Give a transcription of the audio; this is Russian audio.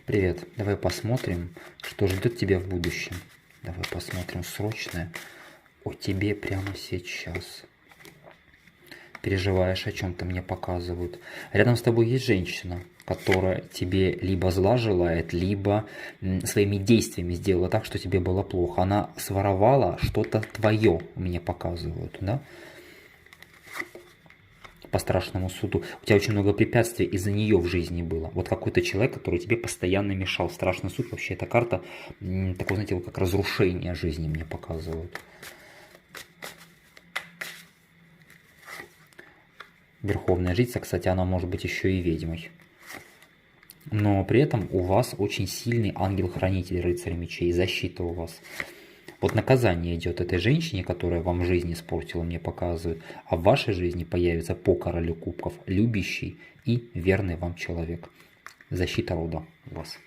Привет, давай посмотрим, что ждет тебя в будущем. Давай посмотрим срочное о тебе прямо сейчас. Переживаешь о чем-то, мне показывают. Рядом с тобой есть женщина, которая тебе либо зла желает, либо своими действиями сделала так, что тебе было плохо. Она своровала что-то твое, мне показывают, да? По страшному суду. У тебя очень много препятствий из-за нее в жизни было. Вот какой-то человек, который тебе постоянно мешал. Страшный суд, вообще эта карта, такое, знаете, вот как разрушение жизни мне показывают. Верховная жрица, кстати, она может быть еще и ведьмой. Но при этом у вас очень сильный ангел-хранитель, рыцарь мечей, защита у вас. Вот наказание идет этой женщине, которая вам жизнь испортила, мне показывают, а в вашей жизни появится по королю кубков любящий и верный вам человек. Защита рода у вас.